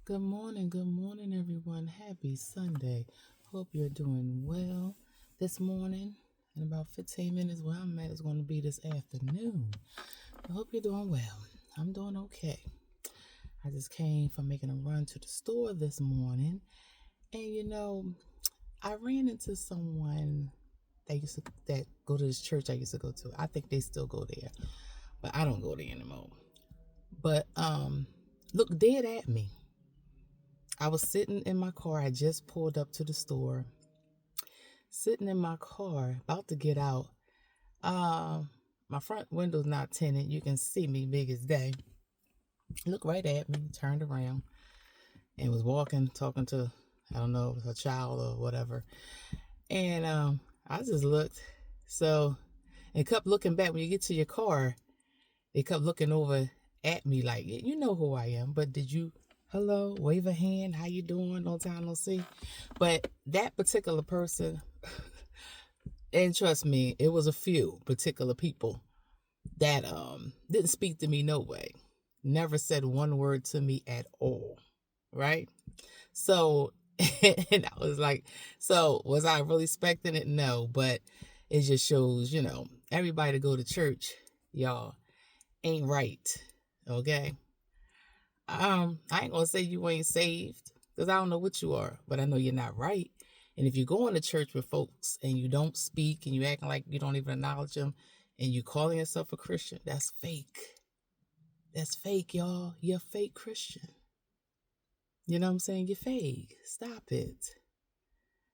Good morning, everyone. Happy Sunday. Hope you're doing well this morning. In about 15 minutes, where I'm at is going to be this afternoon. I hope you're doing well. I'm doing okay. I just came from making a run to the store this morning, and I ran into someone that go to this church I used to go to. I think they still go there, but I don't go there anymore. But look dead at me. I was sitting in my car. I just pulled up to the store, sitting in my car, about to get out. Uh, my front window's not tinted. You can see me big as day. Looked right at me, turned around, and was walking, talking to, I don't know, a child or whatever. And I just looked. So, and kept looking back. When you get to your car, they kept looking over at me like, you know who I am, but did you, hello, wave a hand, how you doing? No time, no see. But that particular person, and trust me, it was a few particular people that didn't speak to me no way. Never said one word to me at all. Right? So and I was like, so was I really expecting it? No, but it just shows, everybody to go to church, y'all, ain't right. Okay. I ain't gonna say you ain't saved, because I don't know what you are, but I know you're not right. And if you go into church with folks and you don't speak and you acting like you don't even acknowledge them and you calling yourself a Christian, that's fake. That's fake, y'all. You're a fake Christian. You know what I'm saying? You're fake. Stop it.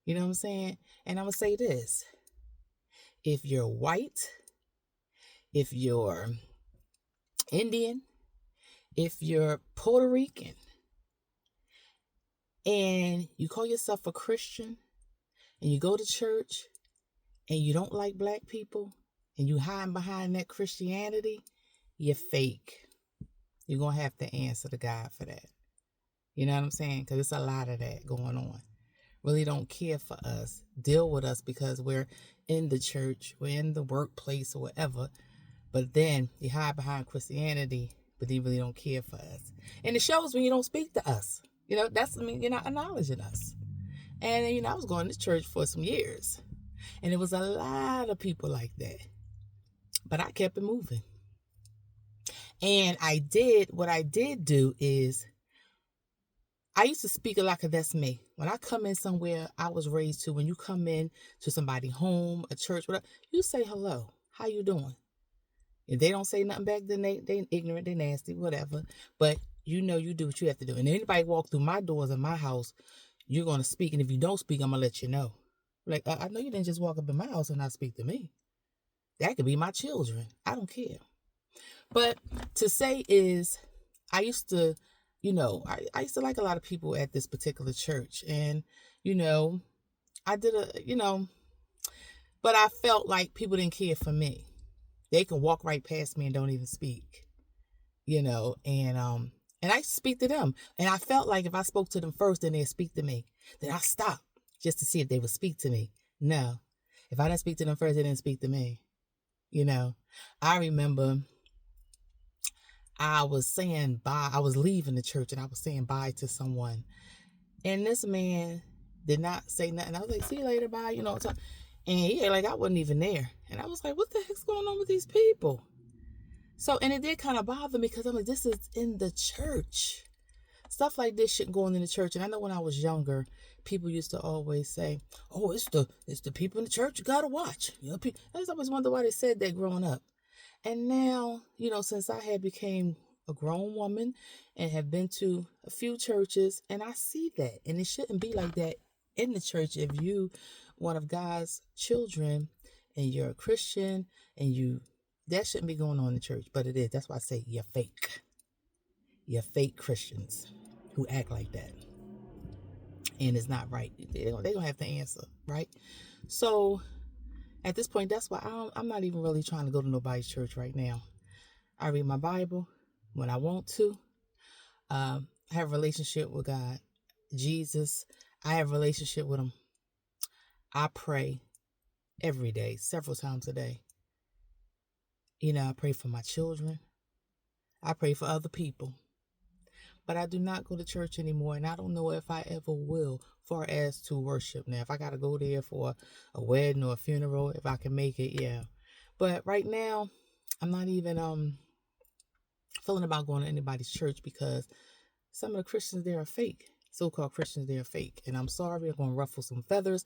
You know what I'm saying? And I'm gonna say this. If you're white, if you're Indian, if you're Puerto Rican, and you call yourself a Christian and you go to church and you don't like black people and you hide behind that Christianity, you're fake. You're going to have to answer to God for that. You know what I'm saying? Because it's a lot of that going on. Really don't care for us, deal with us because we're in the church, we're in the workplace or whatever. But then you hide behind Christianity, but you really don't care for us. And it shows when you don't speak to us. You're not acknowledging us. And I was going to church for some years. And it was a lot of people like that. But I kept it moving. And what I did do is, I used to speak it like that's me. When I come in somewhere I was raised to, when you come in to somebody's home, a church, whatever, you say hello. How you doing? If they don't say nothing back, then they ignorant, they nasty, whatever. But you do what you have to do. And anybody walk through my doors in my house, you're gonna speak. And if you don't speak, I'm gonna let you know. Like, I know you didn't just walk up in my house and not speak to me. That could be my children. I don't care. But to say is, I used to, I used to like a lot of people at this particular church. And, you know, I did but I felt like people didn't care for me. They can walk right past me and don't even speak, and I speak to them. And I felt like if I spoke to them first, then they'd speak to me. Then I stopped just to see if they would speak to me. No. If I didn't speak to them first, they didn't speak to me. You know, I remember I was saying bye. I was leaving the church and I was saying bye to someone. And this man did not say nothing. I was like, see you later, bye. And yeah, like I wasn't even there. And I was like, what the heck's going on with these people? So, and it did kind of bother me because I'm like, this is in the church. Stuff like this shouldn't go on in the church. And I know when I was younger, people used to always say, "Oh, it's the people in the church you gotta watch." I just always wonder why they said that growing up. And now, since I had became a grown woman and have been to a few churches, and I see that, and it shouldn't be like that in the church. If you one of God's children and you're a Christian and you that shouldn't be going on in the church, but it is. That's why I say you're fake. You're fake Christians who act like that. And it's not right. They don't have to answer, right? So at this point, that's why I'm not even really trying to go to nobody's church right now. I read my Bible when I want to. I have a relationship with God. Jesus, I have a relationship with him. I pray every day, several times a day. I pray for my children. I pray for other people. but I do not go to church anymore, and I don't know if I ever will, far as to worship. Now, if I got to go there for a wedding or a funeral, if I can make it, yeah. But right now, I'm not even feeling about going to anybody's church because some of the Christians there are fake. So-called Christians, they're fake. And I'm sorry, I'm going to ruffle some feathers.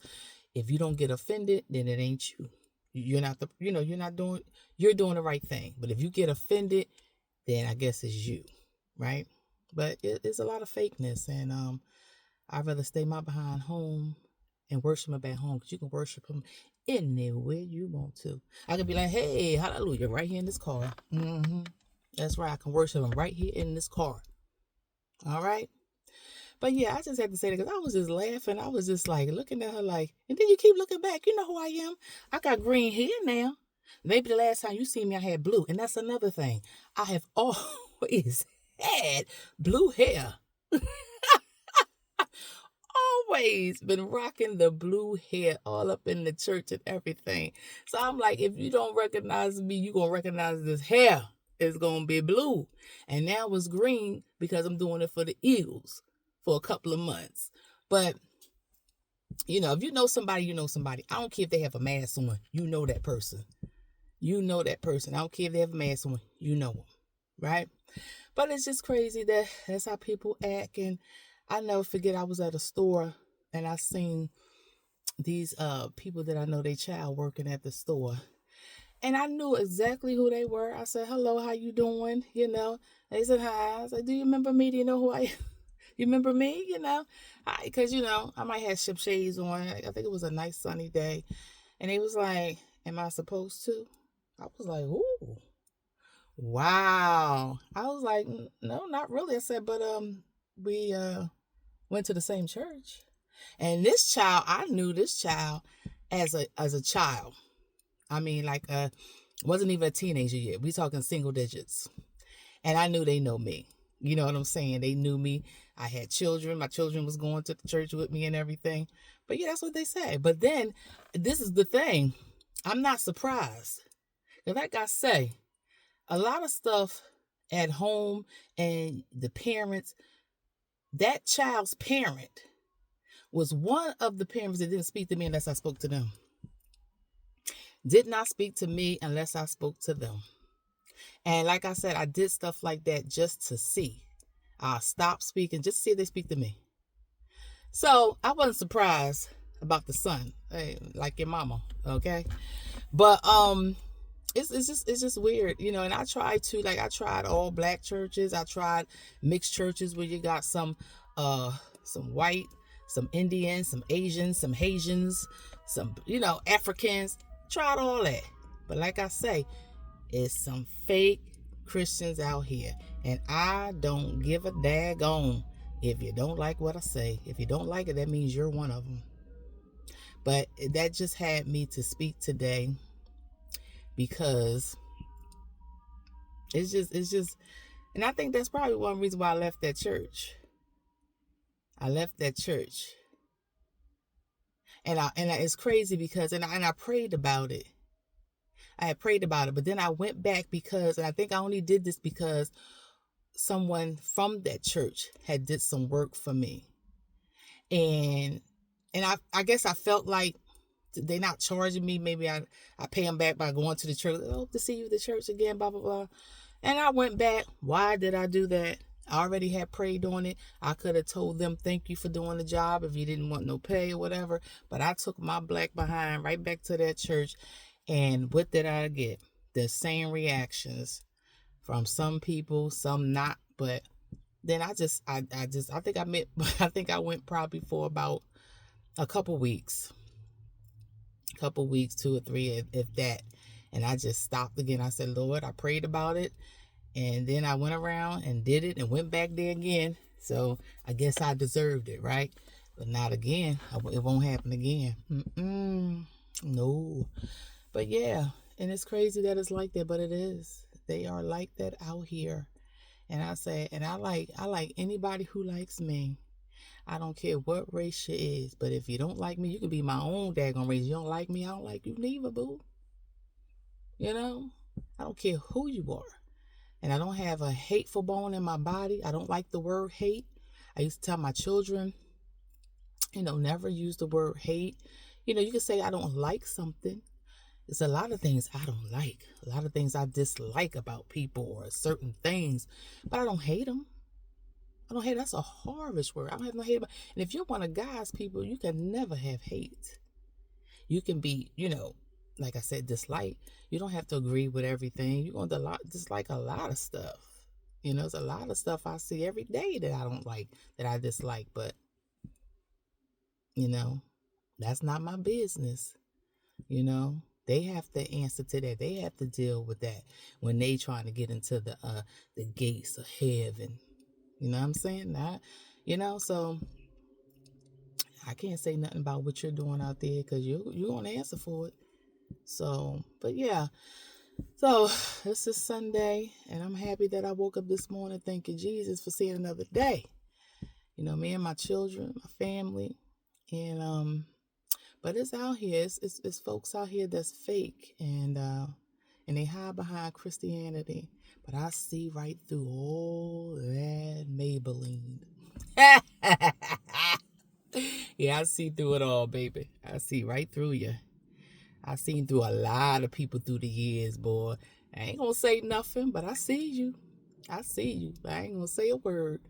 If you don't get offended, then it ain't you. You're not you're doing the right thing. But if you get offended, then I guess it's you, right? But it's a lot of fakeness, and I'd rather stay my behind home and worship him at home, because you can worship him anywhere you want to. I could be like, hey, hallelujah, right here in this car. That's right, I can worship him right here in this car. All right? But yeah, I just had to say that because I was just laughing. I was just like looking at her like, and then you keep looking back. You know who I am. I got green hair now. Maybe the last time you seen me, I had blue. And that's another thing. I have always had blue hair. Always been rocking the blue hair all up in the church and everything. So I'm like, if you don't recognize me, you're going to recognize this hair. It's going to be blue. And now it's green because I'm doing it for the Eagles for a couple of months. But, if you know somebody, you know somebody. I don't care if they have a mask on. You know that person. You know that person. I don't care if they have a mask on. You know them. Right? But it's just crazy that that's how people act. And I never forget, I was at a store and I seen these people that I know they child working at the store. And I knew exactly who they were. I said, hello, how you doing? They said, hi. I said, do you remember me? Do you know who I am? You remember me? Because, I might have some shades on. I think it was a nice sunny day. And he was like, am I supposed to? I was like, ooh, wow. I was like, no, not really. I said, but we went to the same church. And this child, I knew this child as a child. I mean, wasn't even a teenager yet. We talking single digits. And I knew they know me. You know what I'm saying? They knew me. I had children. My children was going to the church with me and everything. But yeah, that's what they say. But then, this is the thing. I'm not surprised. Because like I say, a lot of stuff at home and the parents, that child's parent was one of the parents that didn't speak to me unless I spoke to them. Did not speak to me unless I spoke to them. And like I said, I did stuff like that just to see. I'll stop speaking just to see if they speak to me. So I wasn't surprised about the son, hey, like your mama, okay? But it's just weird, and I tried all black churches. I tried mixed churches where you got some white, some Indians, some Asians, some Haitians, some, Africans. Tried all that. But like I say, it's some fake Christians out here. And I don't give a daggone if you don't like what I say. If you don't like it, that means you're one of them. But that just had me to speak today because it's just, and I think that's probably one reason why I left that church. And it's crazy because, and I prayed about it. I had prayed about it, but then I went back because, and I think I only did this because someone from that church had did some work for me. And I guess I felt like they're not charging me. Maybe I pay them back by going to the church. I hope to see you at the church again, blah, blah, blah. And I went back. Why did I do that? I already had prayed on it. I could have told them, thank you for doing the job if you didn't want no pay or whatever. But I took my black behind right back to that church. And what did I get? The same reactions from some people, some not. But then I think I went probably for about a couple weeks, 2 or 3, if that. And I just stopped again. I said, Lord, I prayed about it. And then I went around and did it and went back there again. So I guess I deserved it, right? But not again. It won't happen again. No. But yeah, and it's crazy that it's like that, but it is. They are like that out here. And I say, and I like anybody who likes me. I don't care what race you is, but if you don't like me, you can be my own daggone race. You don't like me, I don't like you neither, boo. I don't care who you are. and I don't have a hateful bone in my body. I don't like the word hate. I used to tell my children, never use the word hate. You can say I don't like something. There's a lot of things I don't like, a lot of things I dislike about people or certain things, but I don't hate them. I don't hate. That's a harvest word. I don't have no hate about. And if you're one of God's people, you can never have hate. You can be, like I said, dislike. You don't have to agree with everything. You're going to dislike a lot of stuff. There's a lot of stuff I see every day that I don't like, that I dislike. But, that's not my business. They have to answer to that. They have to deal with that when they trying to get into the gates of heaven. You know what I'm saying? So I can't say nothing about what you're doing out there because you're going to answer for it. So, but yeah. So this is Sunday, and I'm happy that I woke up this morning thanking Jesus for seeing another day. Me and my children, my family, and but it's out here. It's folks out here that's fake, and they hide behind Christianity. But I see right through all that Maybelline. Yeah, I see through it all, baby. I see right through you. I've seen through a lot of people through the years, boy. I ain't gonna say nothing, but I see you. I see you. I ain't gonna say a word.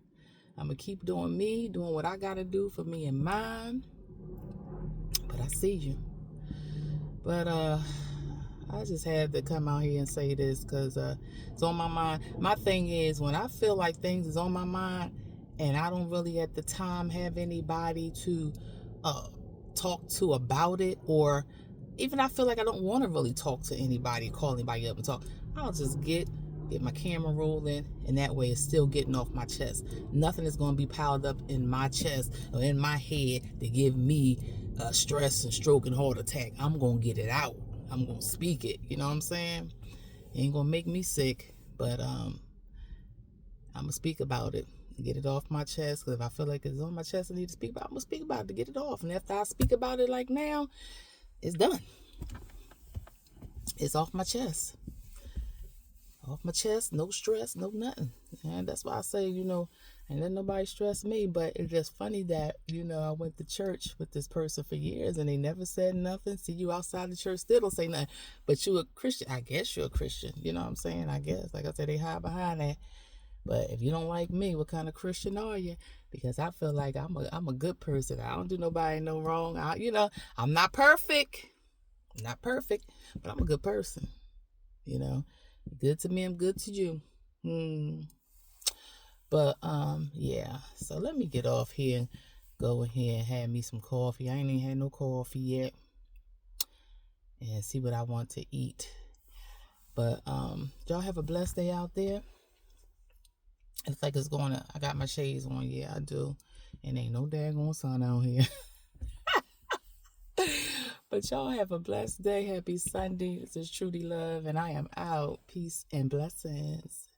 I'm gonna keep doing me, doing what I gotta do for me and mine. But I see you. But I just had to come out here and say this because it's on my mind. My thing is, when I feel like things is on my mind and I don't really at the time have anybody to talk to about it, or even I feel like I don't want to really talk to anybody, call anybody up and talk, I'll just get my camera rolling, and that way it's still getting off my chest. Nothing is going to be piled up in my chest or in my head to give me stress and stroke and heart attack. I'm going to get it out. I'm going to speak it. You know what I'm saying? It ain't going to make me sick, but I'm going to speak about it. Get it off my chest, because if I feel like it's on my chest I need to speak about it, I'm going to speak about it to get it off. And after I speak about it like now, it's done. It's off my chest. Off my chest, no stress, no nothing. And that's why I say, ain't let nobody stress me. But it's just funny that, I went to church with this person for years and they never said nothing. See you outside the church, still don't say nothing. But you a Christian. I guess you're a Christian. You know what I'm saying? I guess. Like I said, they hide behind that. But if you don't like me, what kind of Christian are you? Because I feel like I'm a good person. I don't do nobody no wrong. I'm not perfect. I'm not perfect, but I'm a good person. Good to me, I'm good to you. But yeah. So let me get off here and go ahead and have me some coffee. I ain't even had no coffee yet. And see what I want to eat. But y'all have a blessed day out there. It's like I got my shades on. Yeah, I do. And ain't no daggone sun out here. But y'all have a blessed day. Happy Sunday. This is Trudy Love, and I am out. Peace and blessings.